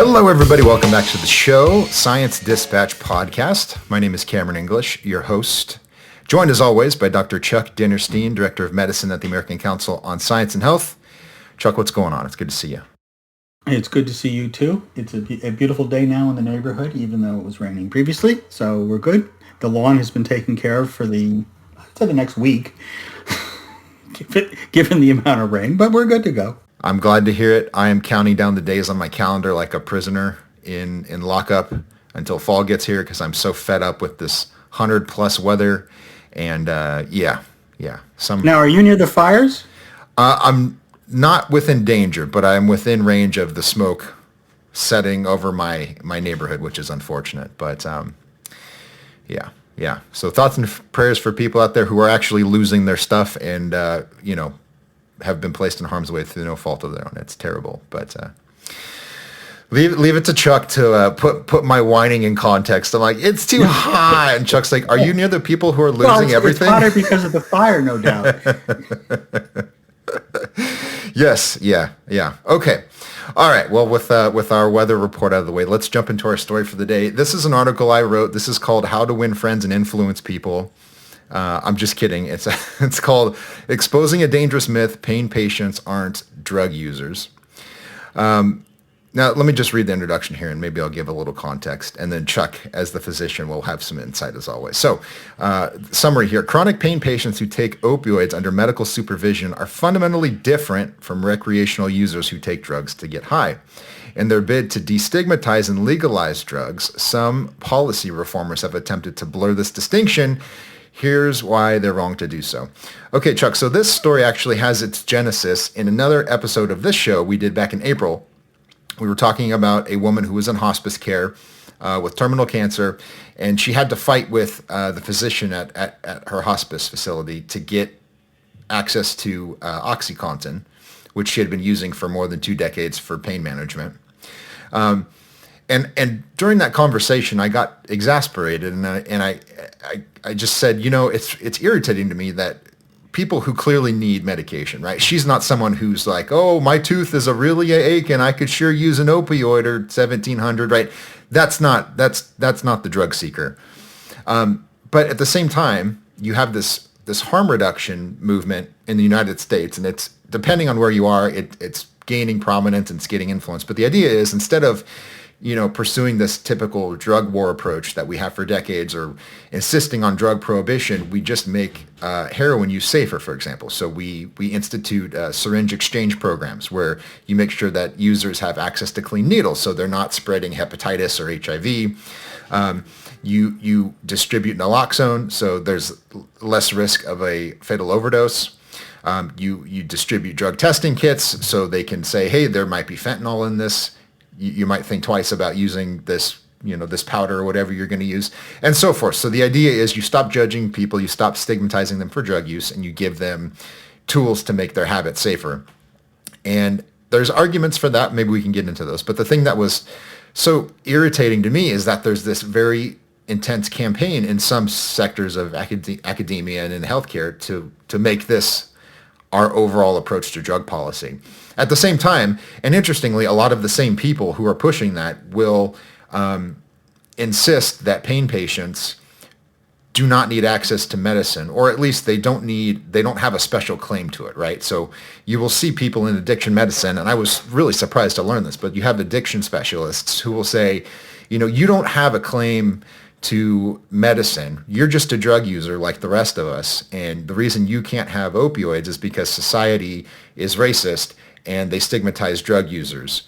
Hello, everybody. Welcome back to the show, Science Dispatch Podcast. My name is Cameron English, your host, joined as always by Dr. Chuck Dinnerstein, Director of Medicine at the American Council on Science and Health. Chuck, what's going on? It's good to see you. It's good to see you too. It's a beautiful day now in the neighborhood, even though it was raining previously. So we're good. The lawn has been taken care of for the next week, given the amount of rain, but we're good to go. I'm glad to hear it. I am counting down the days on my calendar like a prisoner in lockup until fall gets here because I'm so fed up with this 100+ weather. And yeah. Now, are you near the fires? I'm not within danger, but I'm within range of the smoke setting over my neighborhood, which is unfortunate. But yeah. So thoughts and prayers for people out there who are actually losing their stuff and, have been placed in harm's way through no fault of their own. It's terrible, but leave it to Chuck to put my whining in context. I'm like, it's too hot, and Chuck's like, are you near the people who are losing everything? It's hotter because of the fire, no doubt. Yes, yeah. Okay, all right. Well, with our weather report out of the way, let's jump into our story for the day. This is an article I wrote. This is called "How to Win Friends and Influence People." I'm just kidding. It's called Exposing a Dangerous Myth, Pain Patients Aren't Drug Users. Now, let me just read the introduction here, and maybe I'll give a little context. And then Chuck, as the physician, will have some insight as always. So, summary here. Chronic pain patients who take opioids under medical supervision are fundamentally different from recreational users who take drugs to get high. In their bid to destigmatize and legalize drugs, some policy reformers have attempted to blur this distinction. Here's why they're wrong to do so. Okay, Chuck, so this story actually has its genesis in another episode of this show we did back in April. We were talking about a woman who was in hospice care with terminal cancer, and she had to fight with the physician at her hospice facility to get access to OxyContin, which she had been using for more than 2 decades for pain management. And during that conversation, I got exasperated, and I just said, it's irritating to me that people who clearly need medication, right? She's not someone who's like, oh, my tooth is a really ache, and I could sure use an opioid or 1,700, right? That's not the drug seeker. But at the same time, you have this harm reduction movement in the United States, and it's depending on where you are, it's gaining prominence and it's getting influence. But the idea is instead of pursuing this typical drug war approach that we have for decades or insisting on drug prohibition, we just make heroin use safer, for example. So we institute syringe exchange programs where you make sure that users have access to clean needles so they're not spreading hepatitis or HIV. You distribute naloxone so there's less risk of a fatal overdose. You distribute drug testing kits so they can say, hey, there might be fentanyl in this. You might think twice about using this, this powder or whatever you're going to use, and so forth. So the idea is you stop judging people, you stop stigmatizing them for drug use, and you give them tools to make their habits safer. And there's arguments for that. Maybe we can get into those. But the thing that was so irritating to me is that there's this very intense campaign in some sectors of academia and in healthcare to make this our overall approach to drug policy. At the same time, and interestingly, a lot of the same people who are pushing that will insist that pain patients do not need access to medicine, or at least they don't have a special claim to it, right? So you will see people in addiction medicine, and I was really surprised to learn this, but you have addiction specialists who will say, you don't have a claim to medicine. You're just a drug user like the rest of us. And the reason you can't have opioids is because society is racist and they stigmatize drug users.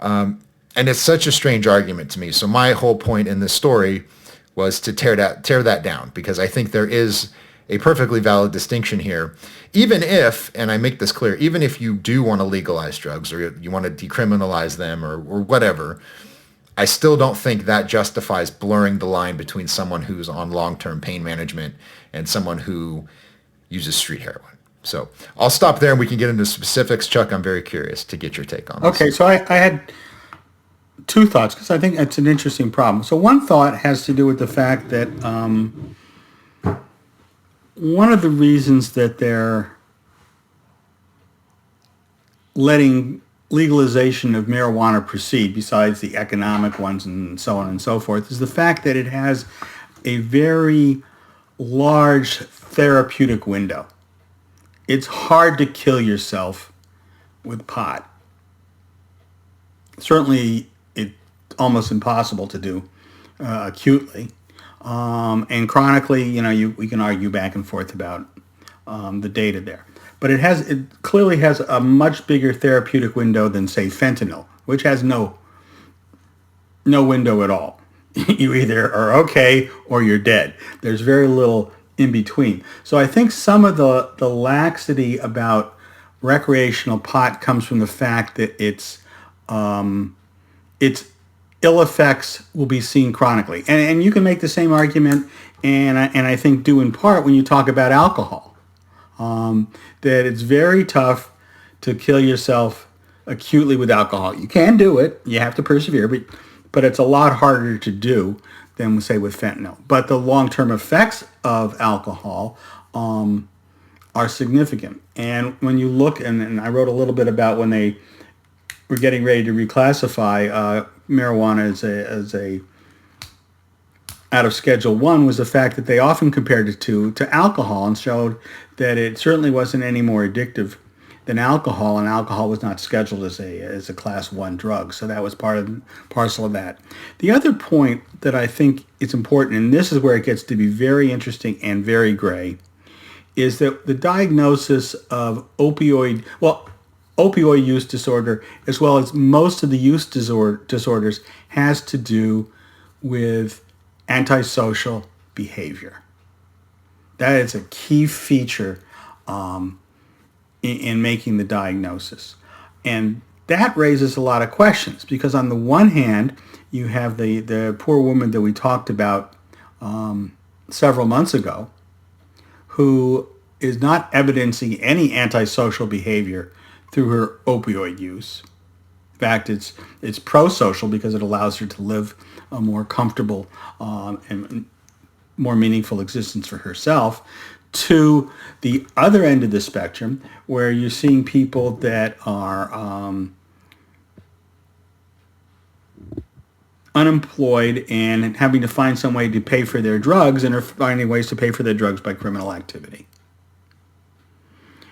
And it's such a strange argument to me. So my whole point in this story was to tear that down, because I think there is a perfectly valid distinction here. Even if, and I make this clear, even if you do want to legalize drugs or you want to decriminalize them or whatever, I still don't think that justifies blurring the line between someone who's on long-term pain management and someone who uses street heroin. So I'll stop there and we can get into specifics. Chuck, I'm very curious to get your take on this. Okay, so I had 2 thoughts because I think it's an interesting problem. So one thought has to do with the fact that one of the reasons that they're letting legalization of marijuana proceed, besides the economic ones and so on and so forth, is the fact that it has a very large therapeutic window. It's hard to kill yourself with pot. Certainly, it's almost impossible to do acutely. And chronically, we can argue back and forth about the data there. But it clearly has a much bigger therapeutic window than, say, fentanyl, which has no window at all. You either are okay or you're dead. There's very little in between. So I think some of the laxity about recreational pot comes from the fact that its ill effects will be seen chronically. And you can make the same argument, and I think due in part when you talk about alcohol, that it's very tough to kill yourself acutely with alcohol. You can do it. You have to persevere, but it's a lot harder to do than, say, with fentanyl. But the long-term effects of alcohol are significant. And when you look, and I wrote a little bit about when they were getting ready to reclassify marijuana as a out of Schedule 1, was the fact that they often compared it to alcohol and showed that it certainly wasn't any more addictive than alcohol, and alcohol was not scheduled as a Class 1 drug. So that was parcel of that. The other point that I think is important, and this is where it gets to be very interesting and very gray, is that the diagnosis of opioid use disorder, as well as most of the use disorders, has to do with antisocial behavior. That is a key feature in making the diagnosis. And that raises a lot of questions, because on the one hand, you have the poor woman that we talked about several months ago, who is not evidencing any antisocial behavior through her opioid use. In fact, it's pro-social because it allows her to live a more comfortable and more meaningful existence for herself, to the other end of the spectrum, where you're seeing people that are unemployed and having to find some way to pay for their drugs, and are finding ways to pay for their drugs by criminal activity.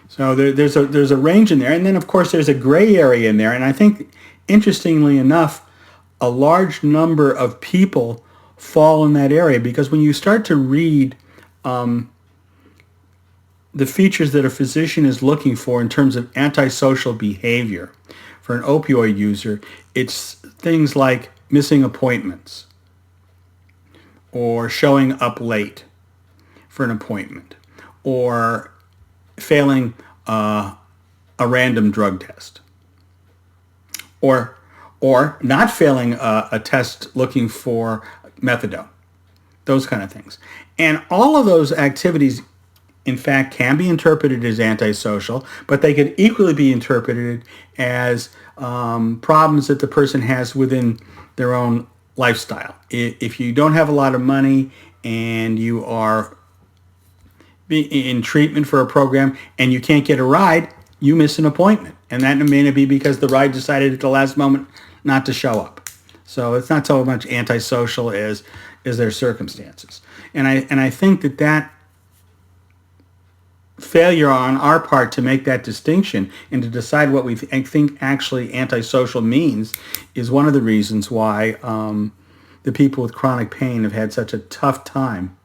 So there's a range in there, and then of course there's a gray area in there. And I think, interestingly enough, a large number of people fall in that area, because when you start to read the features that a physician is looking for in terms of antisocial behavior for an opioid user, it's things like missing appointments or showing up late for an appointment, or failing a random drug test, or not failing a test looking for methadone, those kind of things. And all of those activities, in fact, can be interpreted as antisocial, but they could equally be interpreted as problems that the person has within their own lifestyle. If you don't have a lot of money and you are in treatment for a program and you can't get a ride, you miss an appointment. And that may not be because the ride decided at the last moment not to show up. So it's not so much antisocial as their circumstances. And I think that failure on our part to make that distinction and to decide what we think actually antisocial means is one of the reasons why the people with chronic pain have had such a tough time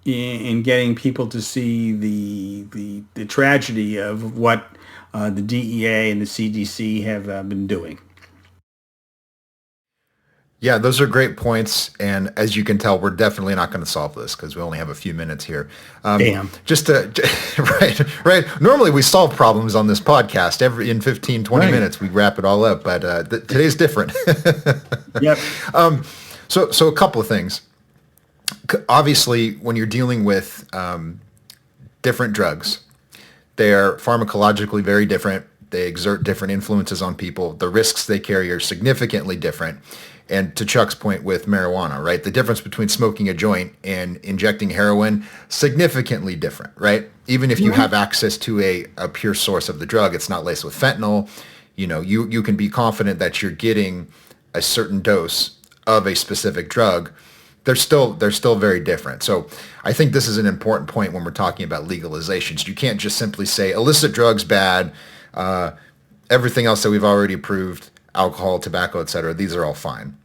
in getting people to see the tragedy of what the DEA and the CDC have been doing. Yeah, those are great points. And as you can tell, we're definitely not going to solve this because we only have a few minutes here. Damn. Right. Normally we solve problems on this podcast. In 15, 20 minutes, we wrap it all up. But today's different. Yep. So a couple of things. Obviously, when you're dealing with different drugs, they're pharmacologically very different. They exert different influences on people. The risks they carry are significantly different. And to Chuck's point with marijuana, right? The difference between smoking a joint and injecting heroin, significantly different, right? Even if you have access to a pure source of the drug, it's not laced with fentanyl. You can be confident that you're getting a certain dose of a specific drug. They're still very different. So I think this is an important point when we're talking about legalizations. You can't just simply say illicit drugs bad, everything else that we've already approved, alcohol, tobacco, et cetera, these are all fine.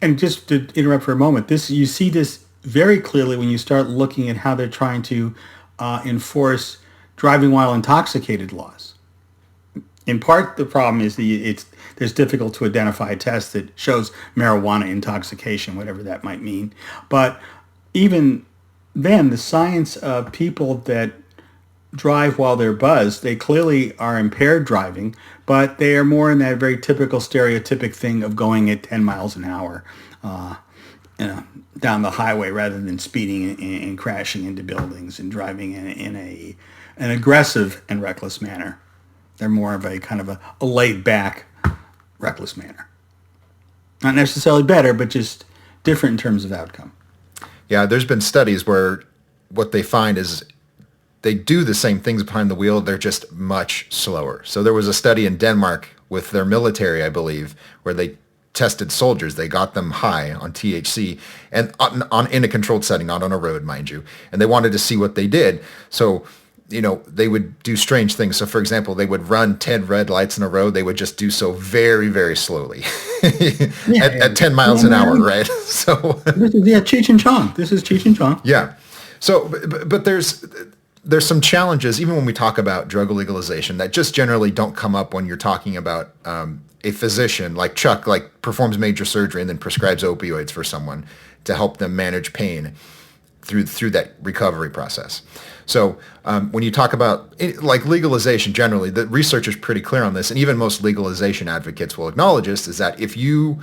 And just to interrupt for a moment, you see this very clearly when you start looking at how they're trying to enforce driving while intoxicated laws. In part, the problem is there's difficult to identify a test that shows marijuana intoxication, whatever that might mean. But even then, the science of people that drive while they're buzzed, they clearly are impaired driving, but they are more in that very typical stereotypic thing of going at 10 miles an hour down the highway rather than speeding and crashing into buildings and driving in an aggressive and reckless manner. They're more of a kind of a laid back, reckless manner. Not necessarily better, but just different in terms of outcome. Yeah, there's been studies where what they find is they do the same things behind the wheel, they're just much slower. So there was a study in Denmark with their military, I believe, where they tested soldiers. They got them high on THC and in a controlled setting, not on a road, mind you. And they wanted to see what they did. So they would do strange things. So, for example, they would run 10 red lights in a row. They would just do so very, very slowly at 10 miles an hour, right? So, Cheech and Chong. This is Cheech and Chong. Yeah. So, but there's some challenges, even when we talk about drug legalization, that just generally don't come up when you're talking about a physician like Chuck, performs major surgery and then prescribes opioids for someone to help them manage pain through that recovery process. So when you talk about legalization generally, the research is pretty clear on this, and even most legalization advocates will acknowledge this, is that if you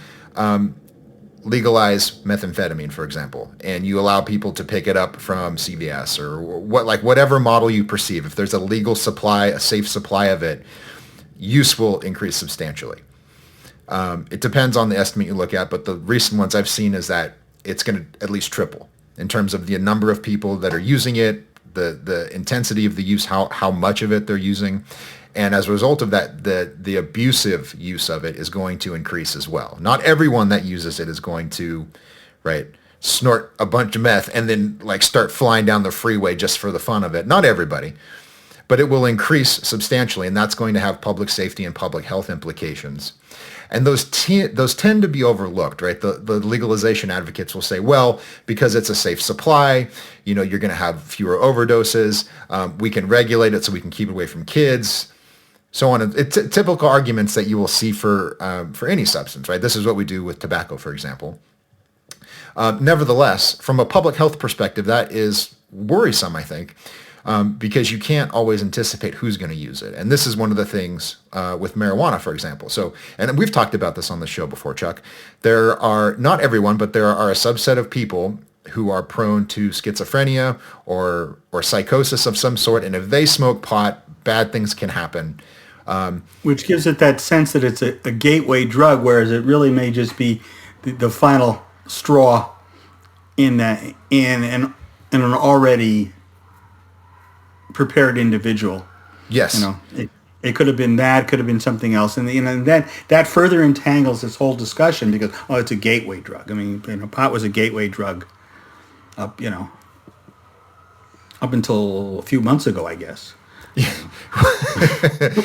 legalize methamphetamine, for example, and you allow people to pick it up from CVS or whatever model you perceive, if there's a legal supply, a safe supply of it, use will increase substantially. It depends on the estimate you look at, but the recent ones I've seen is that it's going to at least triple in terms of the number of people that are using it, the intensity of the use, how much of it they're using. And as a result of that, the abusive use of it is going to increase as well. Not everyone that uses it is going to, snort a bunch of meth and then start flying down the freeway just for the fun of it. Not everybody. But it will increase substantially, and that's going to have public safety and public health implications. And those tend to be overlooked, right? The legalization advocates will say, well, because it's a safe supply, you're going to have fewer overdoses. We can regulate it so we can keep it away from kids, so on. It's typical arguments that you will see for any substance, right? This is what we do with tobacco, for example. Nevertheless, from a public health perspective, that is worrisome, I think. Because you can't always anticipate who's going to use it. And this is one of the things with marijuana, for example. So, and we've talked about this on the show before, Chuck. There are, not everyone, but there are a subset of people who are prone to schizophrenia or psychosis of some sort. And if they smoke pot, bad things can happen. Which gives it that sense that it's a gateway drug, whereas it really may just be the final straw in an already prepared individual. Yes. It could have been that, could have been something else. And that further entangles this whole discussion because, it's a gateway drug. I mean, pot was a gateway drug up until a few months ago, I guess. Yeah.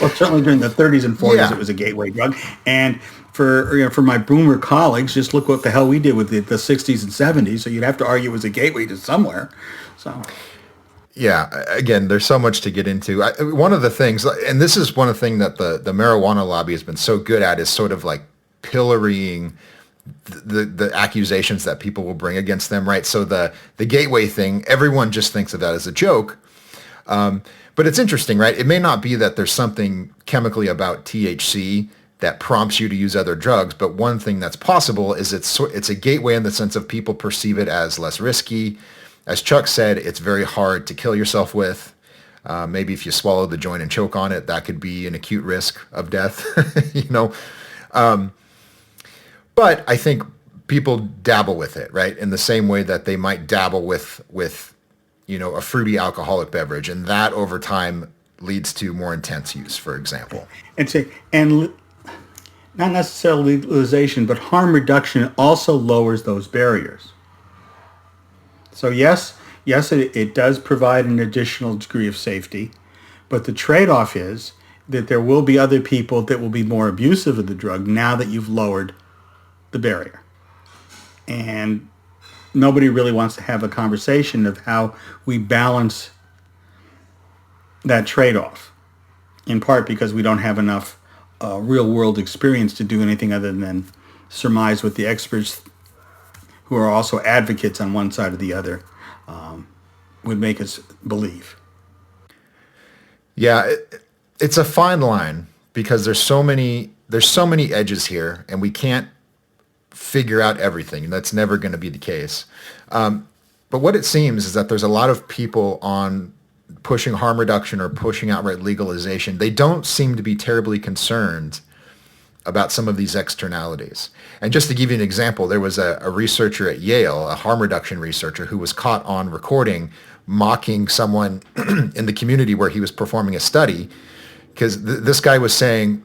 Well, certainly during the 30s and 40s, It was a gateway drug. And for my boomer colleagues, just look what the hell we did with the 60s and 70s. So you'd have to argue it was a gateway to somewhere. So... Yeah, again, there's so much to get into. One of the things, and this is one of the things that the marijuana lobby has been so good at, is sort of pillorying the accusations that people will bring against them, right? So the gateway thing, everyone just thinks of that as a joke. But it's interesting, right? It may not be that there's something chemically about THC that prompts you to use other drugs, but one thing that's possible is it's a gateway in the sense of people perceive it as less risky. As Chuck said, it's very hard to kill yourself with. Maybe if you swallow the joint and choke on it, that could be an acute risk of death, But I think people dabble with it, right? In the same way that they might dabble with a fruity alcoholic beverage, and that over time leads to more intense use, for example. And not necessarily legalization, but harm reduction also lowers those barriers. So yes, it does provide an additional degree of safety, but the trade-off is that there will be other people that will be more abusive of the drug now that you've lowered the barrier. And nobody really wants to have a conversation of how we balance that trade-off, in part because we don't have enough real-world experience to do anything other than surmise what the experts who are also advocates on one side or the other would make us believe. Yeah, it's a fine line because there's so many edges here, and we can't figure out everything. That's never going to be the case. But what it seems is that there's a lot of people on pushing harm reduction or pushing outright legalization. They don't seem to be terribly concerned about some of these externalities. And just to give you an example, there was a researcher at Yale, a harm reduction researcher, who was caught on recording mocking someone in the community where he was performing a study, because this guy was saying,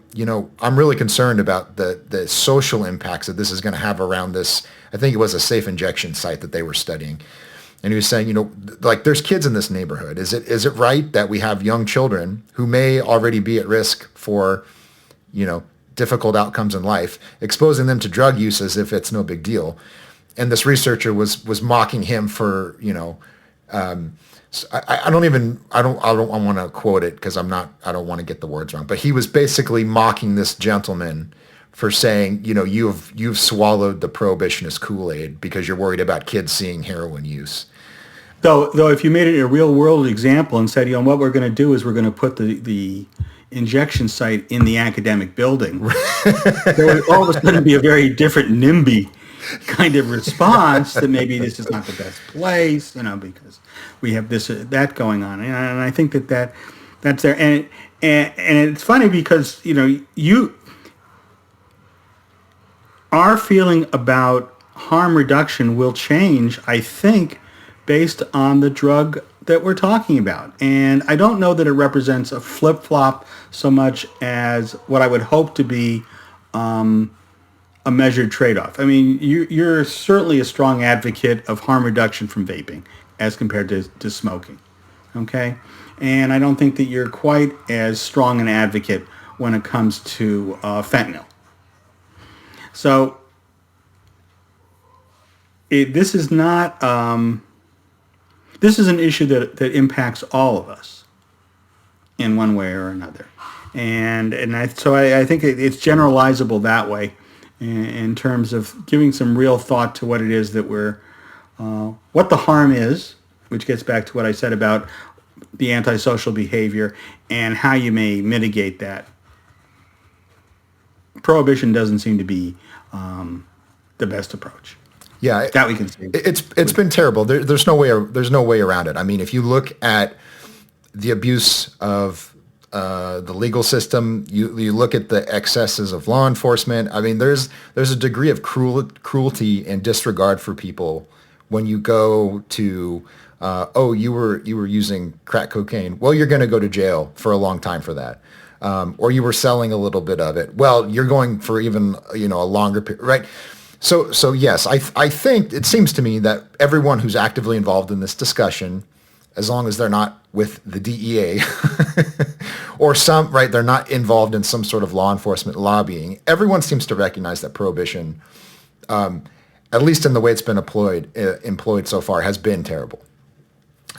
I'm really concerned about the social impacts that this is going to have around this. I think it was a safe injection site that they were studying. And he was saying, like, there's kids in this neighborhood. Is it right that we have young children who may already be at risk for, difficult outcomes in life, exposing them to drug use as if it's no big deal? And this researcher was mocking him for, I don't want to quote it because I don't want to get the words wrong, but he was basically mocking this gentleman for saying, you've swallowed the prohibitionist Kool-Aid because you're worried about kids seeing heroin use. Though if you made it a real world example and said, what we're going to do is we're going to put the injection site in the academic building, there would all of a sudden be a very different NIMBY kind of response that maybe this is not the best place, because we have this or that going on. And I think that's there. And it's funny because, our feeling about harm reduction will change, I think, based on the drug that we're talking about. And I don't know that it represents a flip-flop so much as what I would hope to be a measured trade-off. I mean, you're certainly a strong advocate of harm reduction from vaping as compared to smoking, okay? And I don't think that you're quite as strong an advocate when it comes to fentanyl. So this is not this is an issue that impacts all of us in one way or another, and I think it's generalizable that way in terms of giving some real thought to what it is that what the harm is, which gets back to what I said about the antisocial behavior and how you may mitigate that. Prohibition doesn't seem to be the best approach. Yeah, that we can see. It's been terrible. There's no way around it. I mean, if you look at the abuse of the legal system, you look at the excesses of law enforcement. I mean, there's a degree of cruelty and disregard for people when you go to you were using crack cocaine. Well, you're going to go to jail for a long time for that. Or you were selling a little bit of it. Well, you're going for even a longer period, right? So yes, I think it seems to me that everyone who's actively involved in this discussion, as long as they're not with the DEA or they're not involved in some sort of law enforcement lobbying, everyone seems to recognize that prohibition, at least in the way it's been employed so far, has been terrible.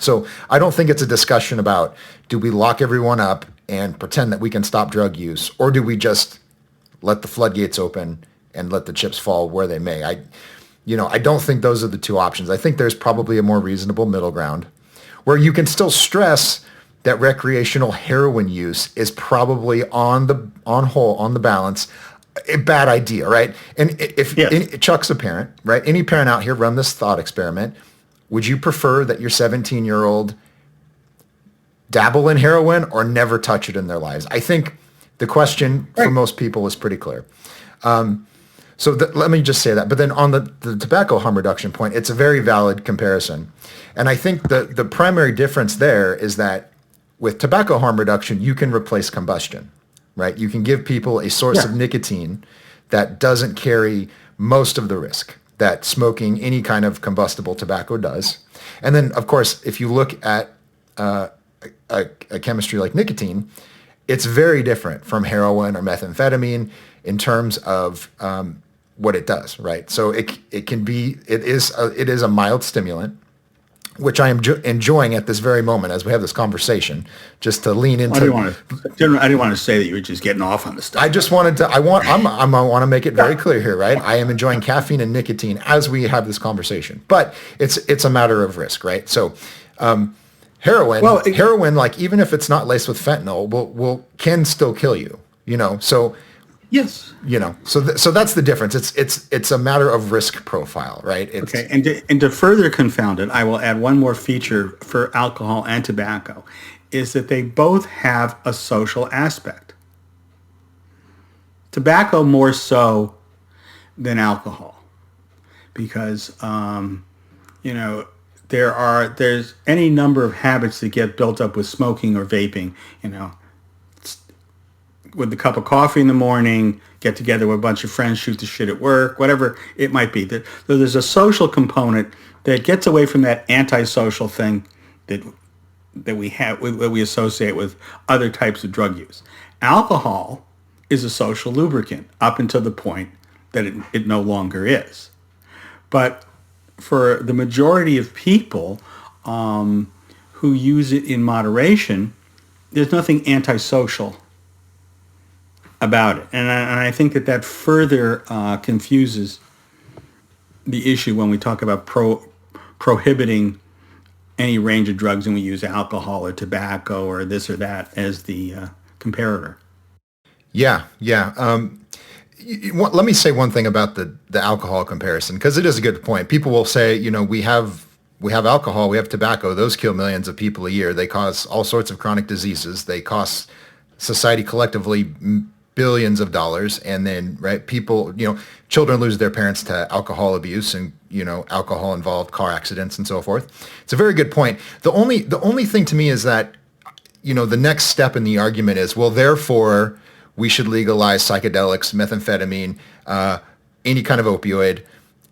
So I don't think it's a discussion about, do we lock everyone up and pretend that we can stop drug use, or do we just let the floodgates open and let the chips fall where they may? I don't think those are the two options. I think there's probably a more reasonable middle ground where you can still stress that recreational heroin use is probably on the balance a bad idea, right? And if Chuck's a parent, right? Any parent out here, run this thought experiment. Would you prefer that your 17-year-old dabble in heroin or never touch it in their lives? I think the question for most people is pretty clear. So let me just say that. But then on the tobacco harm reduction point, it's a very valid comparison. And I think the primary difference there is that with tobacco harm reduction, you can replace combustion, right? You can give people a source of nicotine that doesn't carry most of the risk that smoking any kind of combustible tobacco does. And then, of course, if you look at a chemistry like nicotine, it's very different from heroin or methamphetamine in terms of what it does, right? So it is a mild stimulant, which I am enjoying at this very moment as we have this conversation, just to lean into. I didn't want to say that you were just getting off on the stuff. I just wanted to. I want to make it very clear here, right? I am enjoying caffeine and nicotine as we have this conversation, but it's a matter of risk, right? So, heroin, like even if it's not laced with fentanyl, can still kill you. So. Yes. So that's the difference. It's a matter of risk profile, right? Okay. And to further confound it, I will add one more feature for alcohol and tobacco, is that they both have a social aspect. Tobacco more so than alcohol, because there's any number of habits that get built up with smoking or vaping. With a cup of coffee in the morning, get together with a bunch of friends, shoot the shit at work, whatever it might be. There's a social component that gets away from that antisocial thing that we associate with other types of drug use. Alcohol is a social lubricant up until the point that it no longer is. But for the majority of people who use it in moderation, there's nothing antisocial about it. And I think that further confuses the issue when we talk about prohibiting any range of drugs and we use alcohol or tobacco or this or that as the comparator. Yeah. Let me say one thing about the alcohol comparison, because it is a good point. People will say, we have alcohol, we have tobacco. Those kill millions of people a year. They cause all sorts of chronic diseases. They cost society collectively billions of dollars. And then, right, people, children lose their parents to alcohol abuse and, alcohol involved car accidents and so forth. It's a very good point. The only thing to me is that, the next step in the argument is, well, therefore we should legalize psychedelics, methamphetamine, any kind of opioid,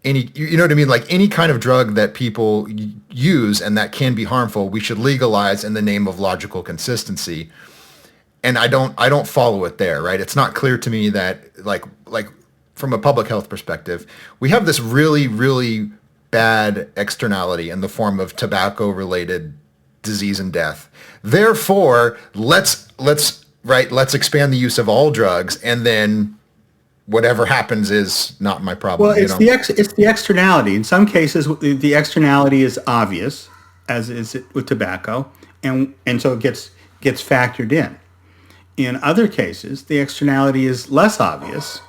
you know what I mean? Like any kind of drug that people use and that can be harmful, we should legalize in the name of logical consistency. And I don't follow it there, right? It's not clear to me that like from a public health perspective, we have this really, really bad externality in the form of tobacco-related disease and death. Therefore, let's expand the use of all drugs, and then whatever happens is not my problem. Well, it's the externality. In some cases, the externality is obvious, as is it with tobacco, and so it gets factored in. In other cases, the externality is less obvious.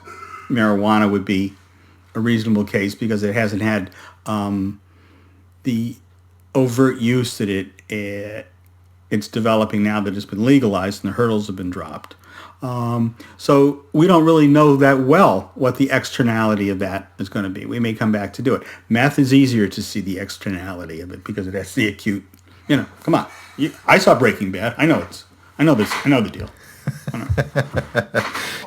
Marijuana would be a reasonable case because it hasn't had the overt use that it's developing now that it's been legalized and the hurdles have been dropped. So we don't really know that well what the externality of that is going to be. We may come back to do it. Meth is easier to see the externality of it because it has the acute, come on. I saw Breaking Bad. I know the deal.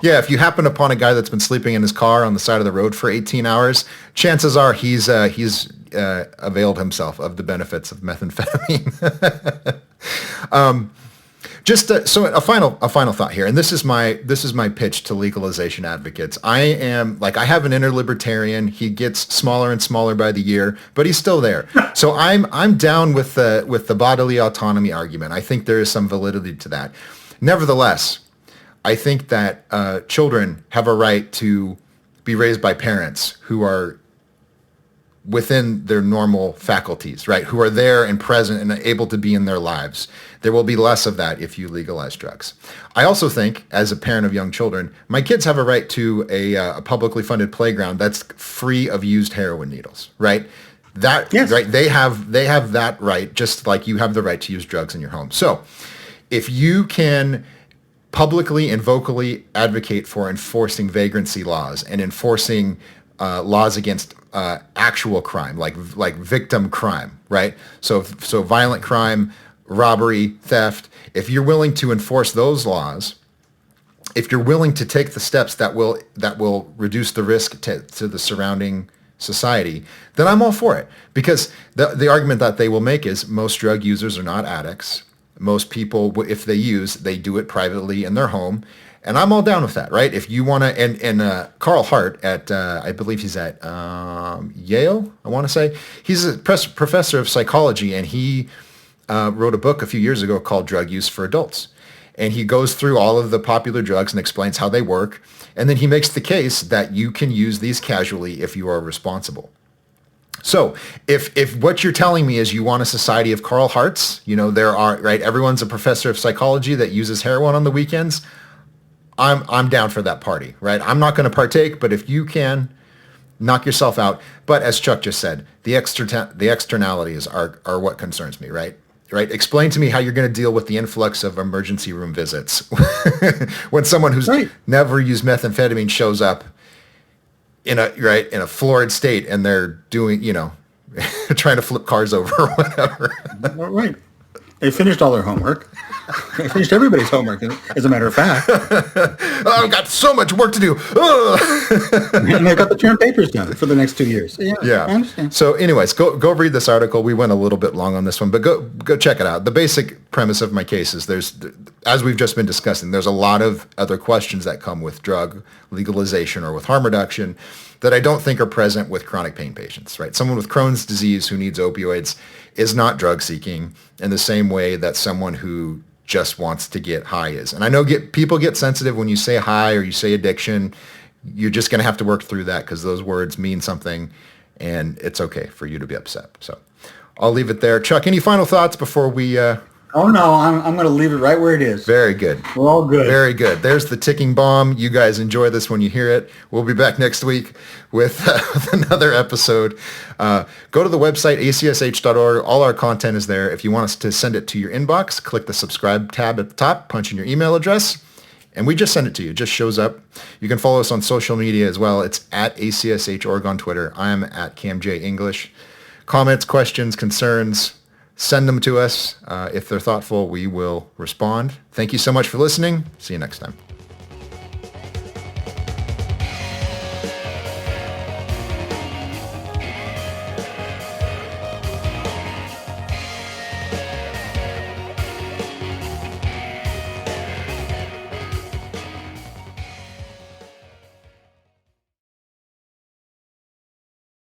Yeah, if you happen upon a guy that's been sleeping in his car on the side of the road for 18 hours, chances are he's availed himself of the benefits of methamphetamine. So a final thought here, and this is my pitch to legalization advocates. I have an inner libertarian. He gets smaller and smaller by the year, but he's still there. So I'm down with the bodily autonomy argument. I think there is some validity to that. Nevertheless, I think that children have a right to be raised by parents who are within their normal faculties, right? Who are there and present and able to be in their lives. There will be less of that if you legalize drugs. I also think, as a parent of young children, my kids have a right to a publicly funded playground that's free of used heroin needles, right? Yes. Right? They have that right, just like you have the right to use drugs in your home. So if you can publicly and vocally advocate for enforcing vagrancy laws and enforcing laws against actual crime, like victim crime, right? So violent crime, robbery, theft. If you're willing to enforce those laws, if you're willing to take the steps that will reduce the risk to the surrounding society, then I'm all for it. Because the argument that they will make is most drug users are not addicts. Most people, if they use, they do it privately in their home. And I'm all down with that, right? If you want to, and Carl Hart at, I believe he's at Yale, I want to say. He's a professor of psychology, and he wrote a book a few years ago called Drug Use for Adults. And he goes through all of the popular drugs and explains how they work. And then he makes the case that you can use these casually if you are responsible. So if what you're telling me is you want a society of Carl Harts, there are, right, everyone's a professor of psychology that uses heroin on the weekends, I'm down for that party, right? I'm not going to partake, but if you can, knock yourself out. But as Chuck just said, the externalities are what concerns me, right? Right? Explain to me how you're going to deal with the influx of emergency room visits when someone who's never used methamphetamine shows up in a florid state and they're doing, trying to flip cars over or whatever. Right. They finished all their homework. They finished everybody's homework, as a matter of fact. I've got so much work to do. And they've got the term papers done for the next 2 years. Yeah. I understand. So anyways, go read this article. We went a little bit long on this one, but go check it out. The basic premise of my case is as we've just been discussing, there's a lot of other questions that come with drug legalization or with harm reduction that I don't think are present with chronic pain patients, right? Someone with Crohn's disease who needs opioids is not drug seeking in the same way that someone who just wants to get high is. And I know people get sensitive when you say high or you say addiction. You're just going to have to work through that because those words mean something, and it's okay for you to be upset. So I'll leave it there. Chuck, any final thoughts before we... Oh, no, I'm going to leave it right where it is. Very good. We're all good. Very good. There's the ticking bomb. You guys enjoy this when you hear it. We'll be back next week with another episode. Go to the website, acsh.org. All our content is there. If you want us to send it to your inbox, click the subscribe tab at the top, punch in your email address, and we just send it to you. It just shows up. You can follow us on social media as well. It's at ACSH.org on Twitter. I'm at CamJ Comments, questions, concerns, send them to us. If they're thoughtful, we will respond. Thank you so much for listening. See you next time.